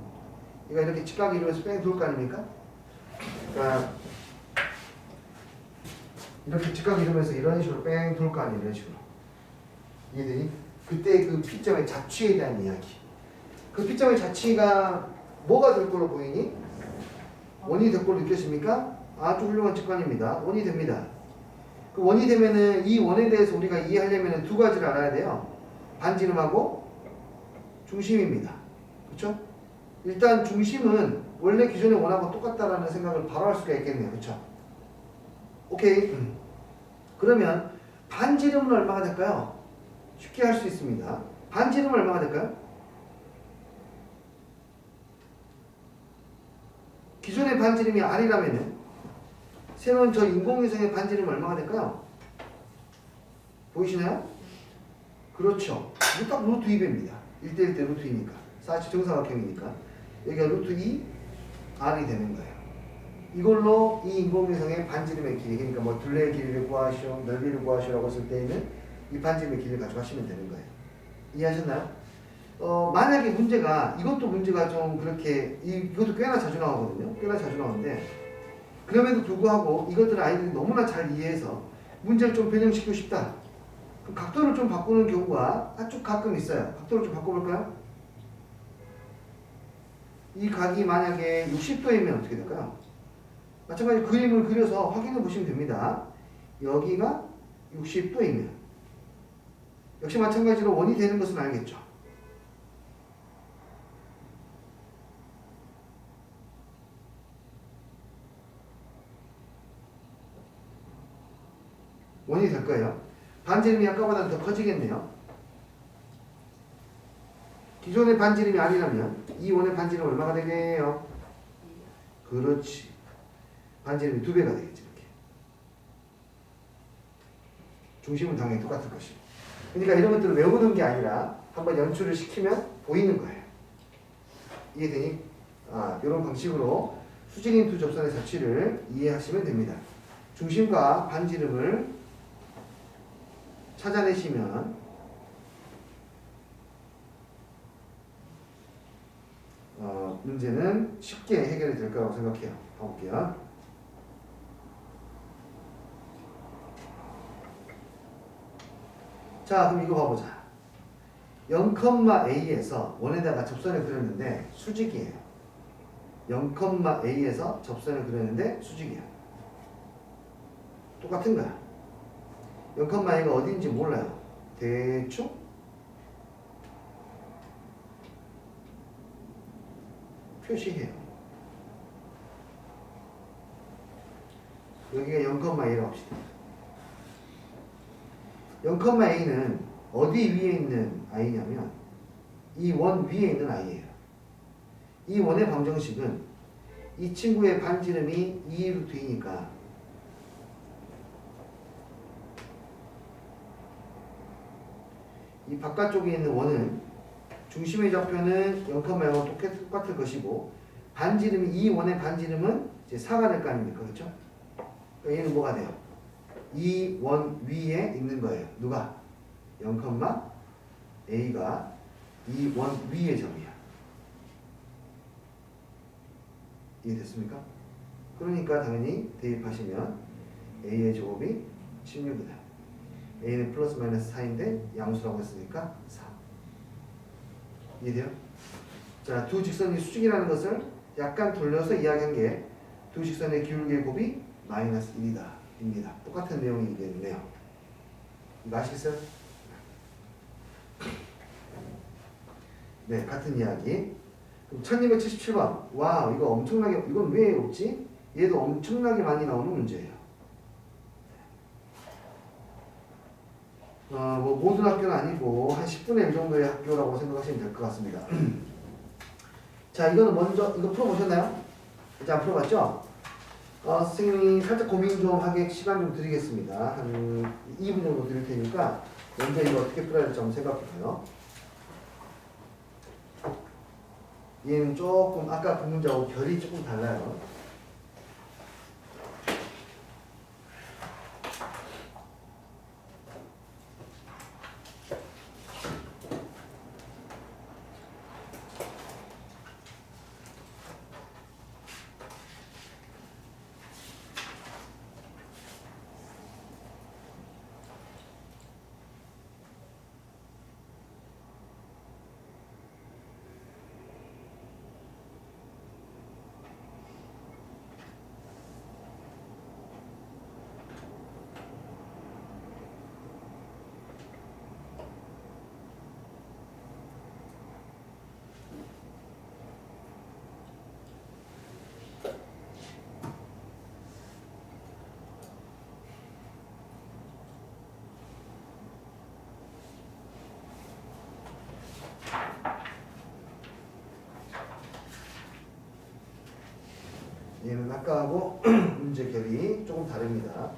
그러니까 이렇게 직각이 이루면서 뺑 돌 거 아닙니까? 그러니까 이렇게 직각이 이루면서 이런 식으로 뺑 돌 거 아니에요. 이런 식으로. 이해되니? 그때 그 P점의 자취에 대한 이야기. 그 P점의 자취가 뭐가 될 걸로 보이니? 원이 될 걸로 느꼈습니까? 아주 훌륭한 직관입니다. 원이 됩니다. 그 원이 되면은 이 원에 대해서 우리가 이해하려면 두 가지를 알아야 돼요. 반지름하고 중심입니다. 그렇죠? 일단 중심은 원래 기존의 원하고 똑같다라는 생각을 바로 할 수가 있겠네요. 그렇죠? 오케이. 그러면 반지름은 얼마가 될까요? 쉽게 할 수 있습니다. 반지름은 얼마가 될까요? 기존의 반지름이 R이라면은 새로운 저 인공위성의 반지름은 얼마가 될까요? 보이시나요? 그렇죠. 이거 딱 루트 2배입니다. 1대1 대 루트 2니까. 사치 정사각형이니까. 여기가 루트 2 R이 되는 거예요. 이걸로 이 인공위성의 반지름의 길이, 그러니까 뭐 둘레의 길이를 구하시오, 넓이를 구하시오라고 쓸 때에는 이 반지름의 길이를 가져가시면 되는 거예요. 이해하셨나요? 만약에 문제가, 이것도 문제가 좀 그렇게, 이것도 꽤나 자주 나오거든요. 꽤나 자주 나오는데, 그럼에도 불구하고 이것들을 아이들이 너무나 잘 이해해서 문제를 좀 변형시키고 싶다. 그럼 각도를 좀 바꾸는 경우가 아주 가끔 있어요. 각도를 좀 바꿔볼까요? 이 각이 만약에 60도이면 어떻게 될까요? 마찬가지로 그림을 그려서 확인해 보시면 됩니다. 여기가 60도이면 역시 마찬가지로 원이 되는 것은 알겠죠. 원이 될 거예요. 반지름이 아까보다는 더 커지겠네요. 기존의 반지름이 아니라면 이 원의 반지름 얼마가 되겠네요? 그렇지. 반지름이 2배가 되겠지. 이렇게. 중심은 당연히 똑같을 것이고. 그러니까 이런 것들을 외우는 게 아니라 한번 연출을 시키면 보이는 거예요. 이해되니? 이런 방식으로 수직인 두 접선의 사치를 이해하시면 됩니다. 중심과 반지름을 찾아내시면 문제는 쉽게 해결이 될 거라고 생각해요. 봐볼게요. 자, 그럼 이거 봐보자. 0,A에서 원에다가 접선을 그렸는데 수직이에요. 0,A에서 접선을 그렸는데 수직이에요. 똑같은 거야. 0,A가 어딘지 몰라요. 대충 표시해요. 여기가 0,A라고 합시다. 0,A는 어디 위에 있는 I냐면 이 원 위에 있는 I예요. 이 원의 방정식은 이 친구의 반지름이 2루트이니까 이 바깥쪽에 있는 원은 중심의 좌표는 0,0와 똑같을 것이고 반지름이 이 원의 반지름은 이제 4가 될 거 아닙니까? 그렇죠? 그러니까 얘는 뭐가 돼요? 이 원 위에 있는 거예요. 누가? 0,A가 이 원 위의 점이야. 이해됐습니까? 그러니까 당연히 대입하시면 A의 제곱이 16이다. A는 플러스 마이너스 4인데 양수라고 했으니까 4. 이해돼요? 자, 두 직선이 수직이라는 것을 약간 돌려서 이야기한 게 두 직선의 기울기의 곱이 마이너스 1이다. 입니다. 똑같은 내용이겠네요. 이거 아시겠어요? 네, 같은 이야기. 그럼 1277번. 와, 이거 엄청나게, 이건 왜 없지? 얘도 엄청나게 많이 나오는 문제예요. 뭐 모든 학교는 아니고 한 10분의 1 정도의 학교라고 생각하시면 될 것 같습니다. 자, 이거는 먼저 이거 풀어보셨나요? 이제 안 풀어봤죠? 선생님이 살짝 고민 좀 하게 시간 좀 드리겠습니다. 한 2분 정도 드릴 테니까 먼저 이거 어떻게 풀어야 될지 한번 생각해봐요. 얘는 조금 아까 그 문제하고 결이 조금 달라요. 얘는 아까하고 문제 결이 조금 다릅니다.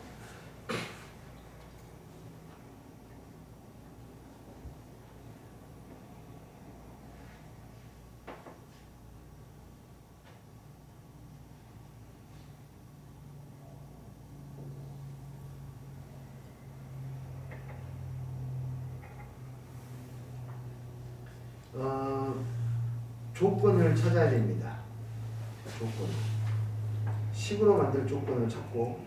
조건을 찾아야 됩니다. 조건. 식으로 만들 조건을 찾고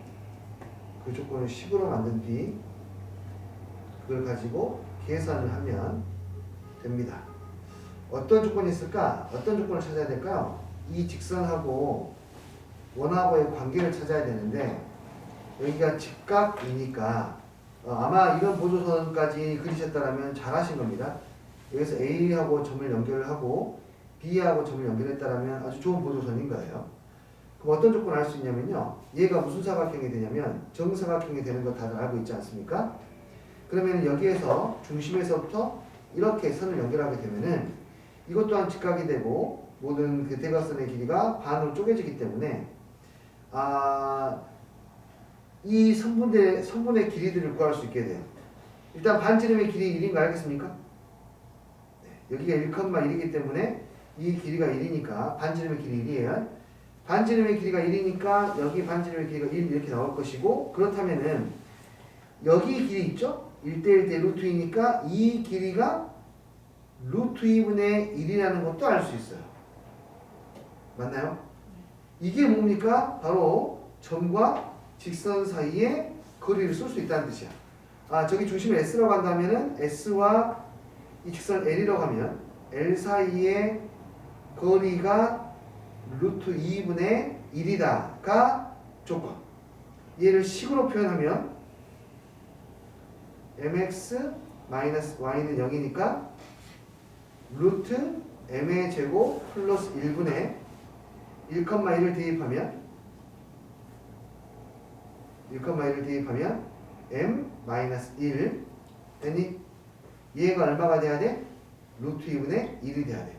그 조건을 식으로 만든 뒤 그걸 가지고 계산을 하면 됩니다. 어떤 조건이 있을까? 어떤 조건을 찾아야 될까요? 이 직선하고 원하고의 관계를 찾아야 되는데 여기가 직각이니까 아마 이런 보조선까지 그리셨다면 잘하신 겁니다. 여기서 A하고 점을 연결하고 B하고 점을 연결했다면 아주 좋은 보조선인 거예요. 그럼 어떤 조건을 알 수 있냐면요. 얘가 무슨 사각형이 되냐면 정사각형이 되는 거 다들 알고 있지 않습니까? 그러면 여기에서 중심에서부터 이렇게 선을 연결하게 되면은 이것 또한 직각이 되고 모든 그 대각선의 길이가 반으로 쪼개지기 때문에 이 선분의 길이들을 구할 수 있게 돼요. 일단 반지름의 길이 1인 거 알겠습니까? 네, 여기가 1,1이기 때문에 이 길이가 1이니까 반지름의 길이 1이에요. 반지름의 길이가 1이니까 여기 반지름의 길이가 1 이렇게 나올 것이고 그렇다면은 여기 길이 있죠? 1대1 대 루트 2니까 이 길이가 루트 2분의 1이라는 것도 알 수 있어요. 맞나요? 이게 뭡니까? 바로 점과 직선 사이에 거리를 쓸 수 있다는 뜻이야. 저기 중심을 S라고 한다면은 S와 이 직선 L이라고 하면 L 사이의 거리가 루트 2분의 1이다가 조건. 얘를 식으로 표현하면 mx y는 0이니까 루트 m의 제곱 플러스 1분의 1,1을 대입하면 m-1 됐니? 얘가 얼마가 돼야 돼? 루트 2분의 1이 돼야 돼.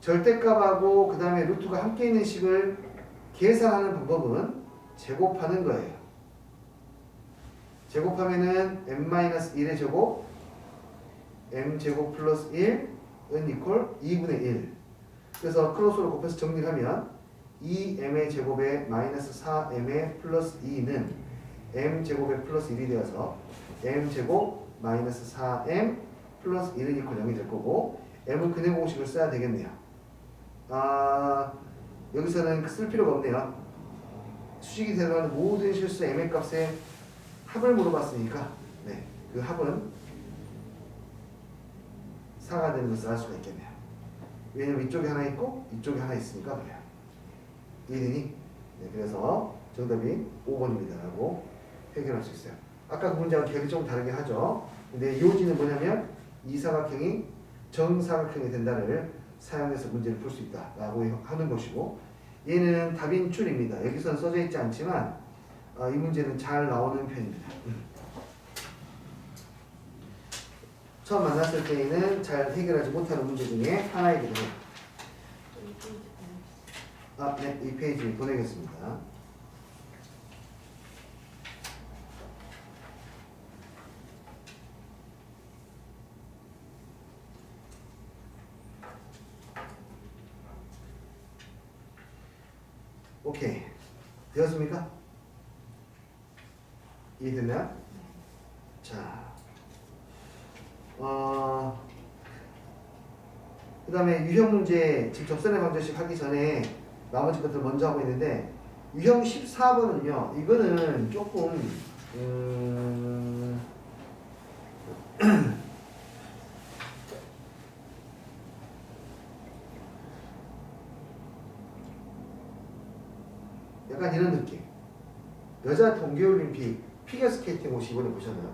절대값하고 그 다음에 루트가 함께 있는 식을 계산하는 방법은 제곱하는 거예요. 제곱하면은 m-1의 제곱 m제곱 플러스 1은 이퀄 2분의 1. 그래서 크로스로 곱해서 정리를 하면 2m의 제곱에 마이너스 4m의 플러스 2는 m제곱의 플러스 1이 되어서 m제곱 마이너스 4m 플러스 1은 이퀄 0이 될 거고 m은 근해 공식을 써야 되겠네요. 여기서는 쓸 필요가 없네요. 수식이 들어가는 모든 실수 m의 값에 합을 물어봤으니까 그 합은 4가 되는 것을 알 수가 있겠네요. 왜냐면 이쪽에 하나 있고 이쪽에 하나 있으니까 그래요. 이해되니? 그래서 정답이 5번입니다 라고 해결할 수 있어요. 아까 그 문제와 결이 좀 다르게 하죠. 근데 요지는 뭐냐면 이 사각형이 정사각형이 된다를 사용해서 문제를 풀 수 있다 라고 하는 것이고 얘는 답인출입니다. 여기서는 써져 있지 않지만 이 문제는 잘 나오는 편입니다. 처음 만났을 때에는 잘 해결하지 못하는 문제 중에 하나이기도 해요. 네, 이 페이지 보내겠습니다. 오케이. 되었습니까? 이해됐나요? 자, 그 다음에 유형 문제 지금 접선의 방정식 하기 전에 나머지 것들 먼저 하고 있는데 유형 14번은요 이거는 조금 약간 이런 느낌. 여자 동계올림픽 피겨스케이팅 혹시 이번에 보셨나요?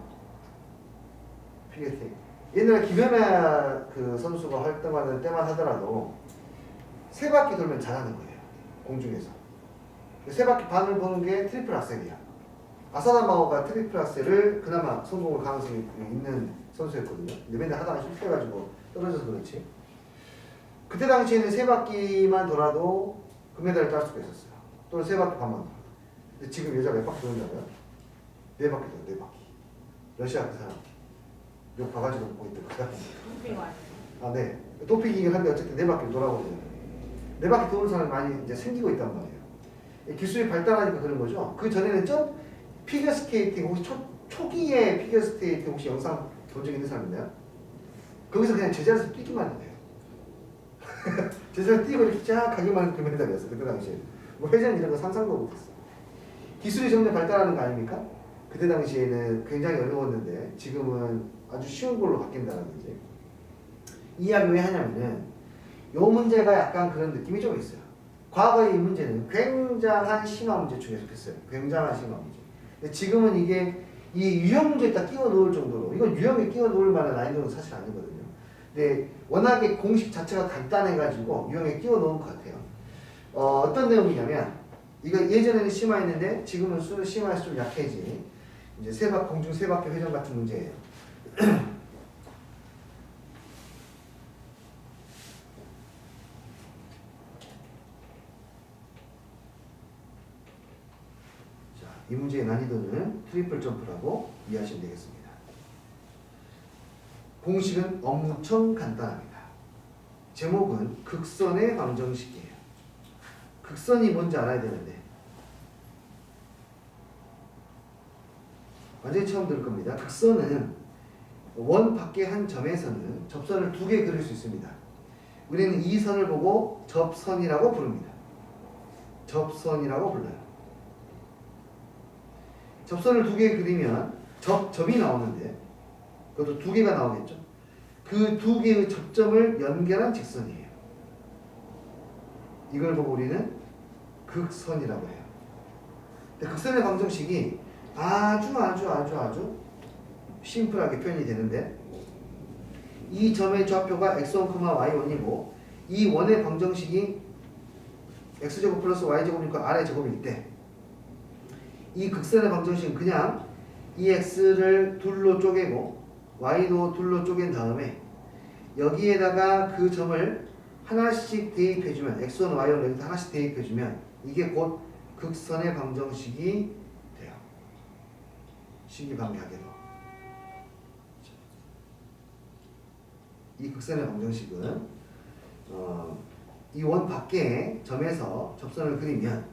피겨스케이팅. 옛날에 김연아 그 선수가 활동하는 때만 하더라도 세 바퀴 돌면 잘하는 거예요. 공중에서. 세 바퀴 반을 보는 게 트리플 악셀이야. 아사나 마오가 트리플 악셀을 그나마 성공할 가능성이 있는 선수였거든요. 근데 맨날 하다가 실패해가지고 떨어져서 그렇지. 그때 당시에는 세 바퀴만 돌아도 금메달을 딸 수가 있었어요. 또는 세 바퀴 반만 돌아. 근데 지금 여자가 몇 바퀴 도는다고요? 네 바퀴 돌아, 네 바퀴. 러시아 그 사람. 이거 봐가지고 보고 있던 그 사람. 도핑 아니에요? 네. 도핑이긴 한데 어쨌든 네 바퀴 돌아오거든요. 네 바퀴 도는 사람이 많이 이제 생기고 있단 말이에요. 기술이 발달하니까 그런 거죠. 그 전에는 피겨스케이팅 혹시 초기에 피겨스케이팅 혹시 영상 본 적 있는 사람 있나요? 거기서 그냥 제자리에서 뛰기만 해요. 제자리 뛰고 이렇게 쫙 가기만 그 메달이었어 그때 당시에. 뭐 회전 이런 거 상상도 못했어. 기술이 점점 발달하는 거 아닙니까? 그때 당시에는 굉장히 어려웠는데 지금은 아주 쉬운 걸로 바뀐다는 거지. 이 이야기 왜 하냐면은 요 문제가 약간 그런 느낌이 좀 있어요. 과거의 이 문제는 굉장한 심화 문제 중에 속했어요. 굉장한 심화 문제. 근데 지금은 이게 이 유형 문제에 딱 끼워 넣을 정도로 이건 유형에 끼워 넣을 만한 난이도는 사실 아니거든요. 근데 워낙에 공식 자체가 간단해가지고 유형에 끼워 넣은 것 같아요. 어떤 내용이냐면 이거 예전에는 심화했는데 지금은 수는 심화해서 좀 약해지. 이제 공중 세바퀴 회전 같은 문제예요. 자, 이 문제의 난이도는 트리플 점프라고 이해하시면 되겠습니다. 공식은 엄청 간단합니다. 제목은 극선의 방정식이에요. 극선이 뭔지 알아야 되는데 완전히 처음 들을 겁니다. 극선은 원 밖의 한 점에서는 접선을 두 개 그릴 수 있습니다. 우리는 이 선을 보고 접선이라고 부릅니다. 접선이라고 불러요. 접선을 두 개 그리면 접이 나오는데 그것도 두 개가 나오겠죠. 그 두 개의 접점을 연결한 직선이에요. 이걸 보고 우리는 극선이라고 해요. 근데 극선의 방정식이 아주 심플하게 표현이 되는데 이 점의 좌표가 x1, y1이고 이 원의 방정식이 x제곱 플러스 y제곱이니까 r의 제곱일 때 이 극선의 방정식은 그냥 이 x를 둘로 쪼개고 y도 둘로 쪼갠 다음에 여기에다가 그 점을 하나씩 대입해주면 x1, y1 여기다 하나씩 대입해주면 이게 곧 극선의 방정식이 돼요. 신기방기하게도 이 극선의 방정식은 이 원 밖에 점에서 접선을 그리면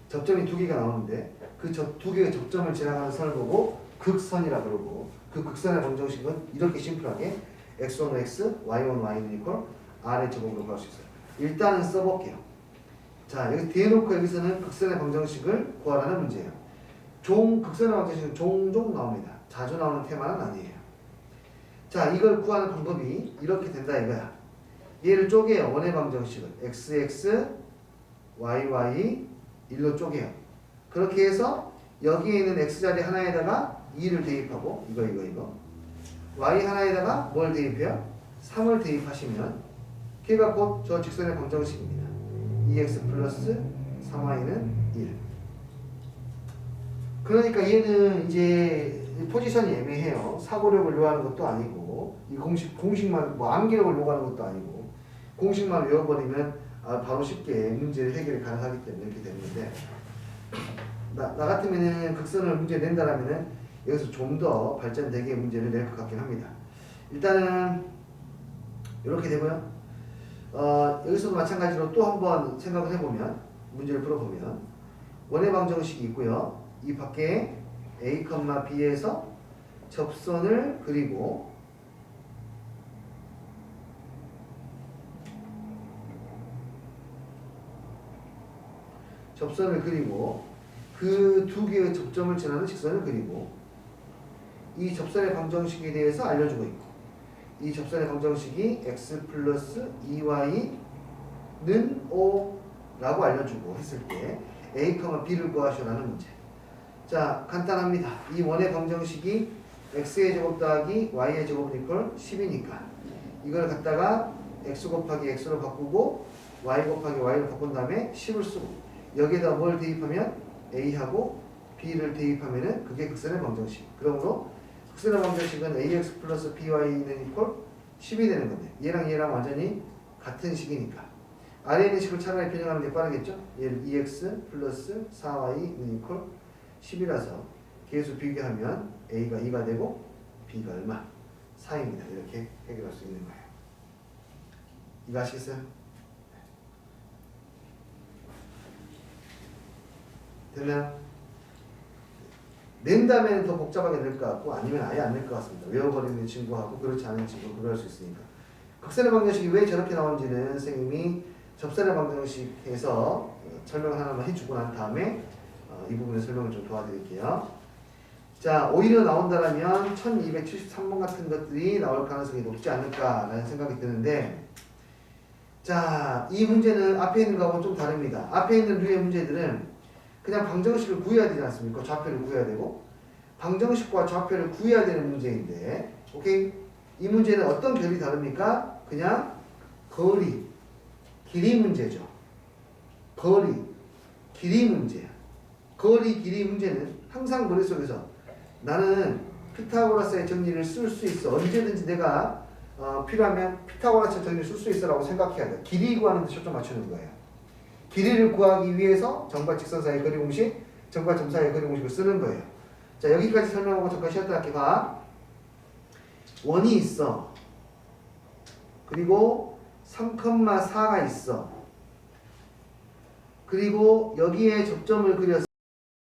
접점이 두 개가 나오는데 그 두 개의 접점을 지나가는 선을 보고 극선이라 그러고 그 극선의 방정식은 이렇게 심플하게 x1, x, y1, y는 이퀄 r의 제곱으로 구할 수 있어요. 일단은 써볼게요. 자, 여기 대놓고 여기서는 극선의 방정식을 구하라는 문제예요. 극선의 방정식은 종종 나옵니다. 자주 나오는 테마는 아니에요. 자, 이걸 구하는 방법이 이렇게 된다 이거야. 얘를 쪼개요. 원의 방정식을 xx, yy, 1로 쪼개요. 그렇게 해서 여기에 있는 x자리 하나에다가 2를 대입하고 이거 y 하나에다가 뭘 대입해요? 3을 대입하시면 걔가 곧 저 직선의 방정식입니다. 2x 플러스 3y는 1. 그러니까 얘는 이제 포지션이 애매해요. 사고력을 요하는 것도 아니고 이 공식만 뭐 암기력을 요구하는 것도 아니고 공식만 외워버리면 바로 쉽게 문제 해결이 가능하기 때문에 이렇게 되는데 나 같으면은 극선을 문제 낸다라면은 여기서 좀 더 발전되게 문제를 낼 것 같긴 합니다. 일단은 이렇게 되고요. 여기서도 마찬가지로 또 한번 생각을 해보면 문제를 풀어보면 원의 방정식이 있고요. 이 밖에 A, B에서 접선을 그리고 그 두 개의 접점을 지나는 직선을 그리고 이 접선의 방정식에 대해서 알려주고 있고 이 접선의 방정식이 x 플러스 2y는 O 라고 알려주고 했을 때 A, B를 구하시라는 문제. 자, 간단합니다. 이 원의 방정식이 x의 제곱 더하기 y의 제곱은 이퀄 10이니까 이걸 갖다가 x 곱하기 x로 바꾸고 y 곱하기 y로 바꾼 다음에 10을 쓰고 여기에다 뭘 대입하면 a하고 b를 대입하면은 그게 극선의 방정식. 그러므로 극선의 방정식은 ax 플러스 by는 이퀄 10이 되는 건데 얘랑 완전히 같은 식이니까 아래에 있는 식을 차라리 변형하는 게 빠르겠죠? 얘를 2x 플러스 4y는 이퀄 10이라서 계수 비교하면 a가 2가 되고 b가 얼마? 4입니다. 이렇게 해결할 수 있는 거예요. 이거 아시겠어요? 됐나요? 낸다면 더 복잡하게 될 것 같고 아니면 아예 안 낼 것 같습니다. 외워버리는 친구하고 그렇지 않은 친구 그럴 수 있으니까 극선의 방정식이 왜 저렇게 나오는지는 선생님이 접선의 방정식에서 설명을 하나만 해주고 난 다음에 이 부분의 설명을 좀 도와드릴게요. 자, 오히려 나온다라면 1273번 같은 것들이 나올 가능성이 높지 않을까라는 생각이 드는데, 자, 이 문제는 앞에 있는 거하고 좀 다릅니다. 앞에 있는 류의 문제들은 그냥 방정식을 구해야 되지 않습니까? 좌표를 구해야 되고 방정식과 좌표를 구해야 되는 문제인데, 오케이? 이 문제는 어떤 결이 다릅니까? 그냥 거리, 길이 문제죠. 거리, 길이 문제야. 거리, 길이 문제는 항상 머릿속에서 나는 피타고라스의 정리를 쓸 수 있어. 언제든지 내가 필요하면 피타고라스의 정리를 쓸 수 있어 라고 생각해야 돼. 길이 구하는 데 초점 맞추는 거예요. 길이를 구하기 위해서 점과 직선 사이의 거리 공식, 점과 점 사이의 거리 공식을 쓰는 거예요. 자, 여기까지 설명하고 잠깐 쉬었다 할게. 봐. 원이 있어. 그리고 3,4가 있어. 그리고 여기에 접점을 그려서